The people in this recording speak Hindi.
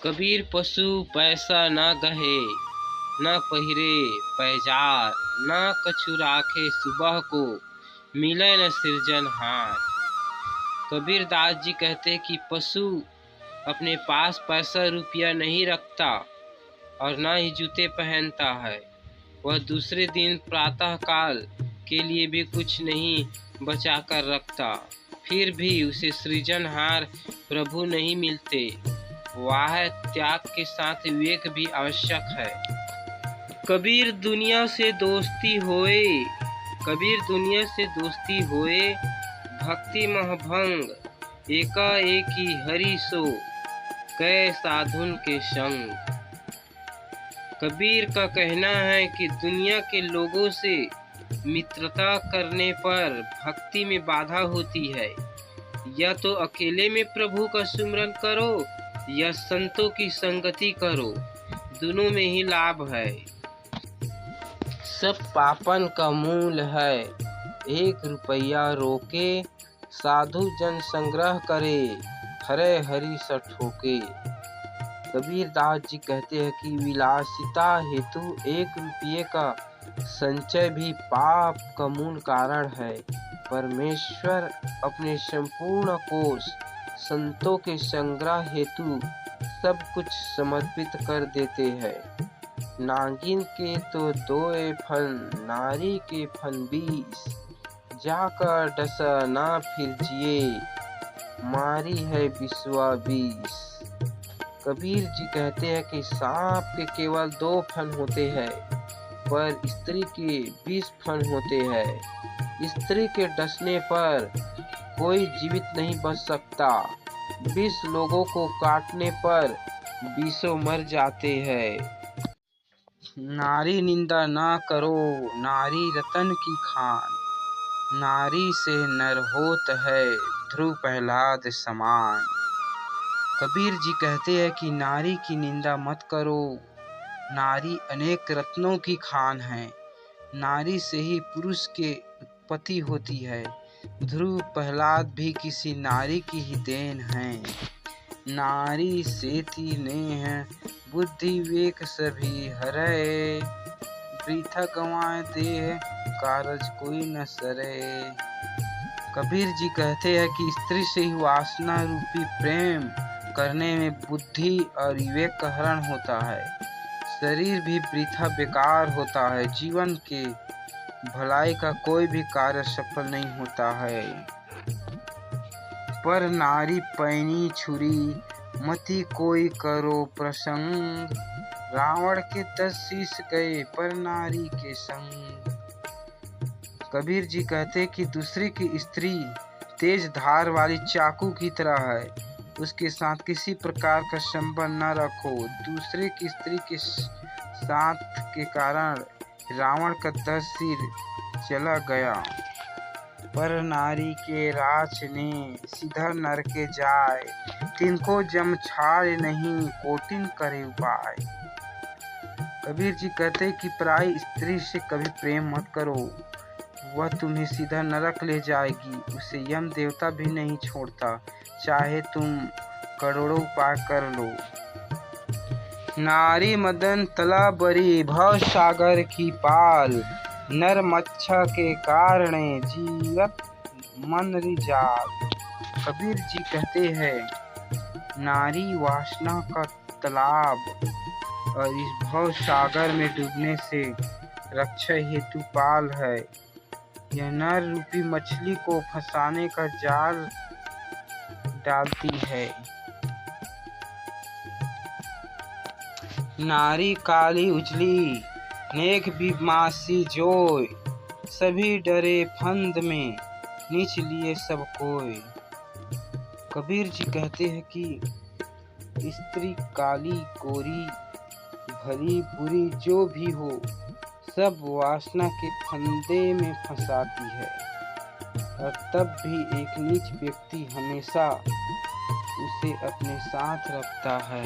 कबीर पशु पैसा न गहे, न पहिरे पैजार, न कछु राखे सुबह को, मिले न सृजनहार। कबीर दास जी कहते कि पशु अपने पास पैसा रुपया नहीं रखता और न ही जूते पहनता है। वह दूसरे दिन प्रातः काल के लिए भी कुछ नहीं बचा कर रखता, फिर भी उसे सृजनहार प्रभु नहीं मिलते। वाह, त्याग के साथ विवेक भी आवश्यक है। कबीर दुनिया से दोस्ती होए, कबीर दुनिया से दोस्ती होए, भक्ति महभंग, एकाएकी हरि सो, कै साधुन के संग। कबीर का कहना है कि दुनिया के लोगों से मित्रता करने पर भक्ति में बाधा होती है। या तो अकेले में प्रभु का सुमिरन करो या संतों की संगति करो, दोनों में ही लाभ है। सब पापन का मूल है, 1 रुपया रोके, साधु जन संग्रह करे, हरे हरि सठोके। कबीर दास जी कहते हैं कि विलासिता हेतु 1 रुपये का संचय भी पाप का मूल कारण है। परमेश्वर अपने संपूर्ण कोष संतों के संग्रह हेतु सब कुछ समर्पित कर देते हैं। नागिन के तो 2 फन, नारी के फन 20, जाकर डसा ना फिर जिए, मारी है बिस्वा 20। कबीर जी कहते हैं कि सांप के केवल 2 फन होते हैं, पर स्त्री के 20 फन होते हैं। स्त्री के डसने पर कोई जीवित नहीं बच सकता। 20 लोगों को काटने पर 20 मर जाते हैं। नारी निंदा ना करो, नारी रतन की खान, नारी से नर होत है ध्रुव प्रहलाद समान। कबीर जी कहते हैं कि नारी की निंदा मत करो, नारी अनेक रत्नों की खान है, नारी से ही पुरुष के उत्पत्ति होती है। ध्रुव प्रहलाद भी किसी नारी की ही देन है। नारी सेती नेह, बुद्धि विवेक सभी हरै, वृथा गंवाए देह, कारज कोई न सरे। कबीर जी कहते हैं कि स्त्री से ही वासना रूपी प्रेम करने में बुद्धि और विवेक का हरण होता है। शरीर भी वृथा बेकार होता है। जीवन के भलाई का कोई भी कार्य सफल नहीं होता है। पर नारी पैनी छुरी, मति कोई करो प्रसंग, रावण के 10 शीश गए पर नारी के संग। कबीर जी कहते कि दूसरे की स्त्री तेज धार वाली चाकू की तरह है, उसके साथ किसी प्रकार का संबंध न रखो। दूसरे की स्त्री के साथ के कारण रावण का 10 सिर चला गया। पर नारी के राच ने सीधा नर के जाए, तिनको जम छाड़ नहीं कोटिन करे उपाय। कबीर जी कहते कि पराई स्त्री से कभी प्रेम मत करो, वह तुम्हें सीधा नरक ले जाएगी। उसे यम देवता भी नहीं छोड़ता, चाहे तुम करोड़ों उपाय कर लो। नारी मदन तला बरी, भव सागर की पाल, नर मच्छा के कारणे जीवत मन रिजाल। कबीर जी कहते हैं नारी वासना का तालाब और इस भव सागर में डूबने से रक्षा हेतु पाल है। यह नर रूपी मछली को फंसाने का जाल डालती है। नारी काली उजली, नेक बीमासी जोय, सभी डरे फंद में, नीच लिए सब कोई। कबीर जी कहते हैं कि स्त्री काली गोरी भली बुरी जो भी हो, सब वासना के फंदे में फंसाती है। और तब भी एक नीच व्यक्ति हमेशा उसे अपने साथ रखता है।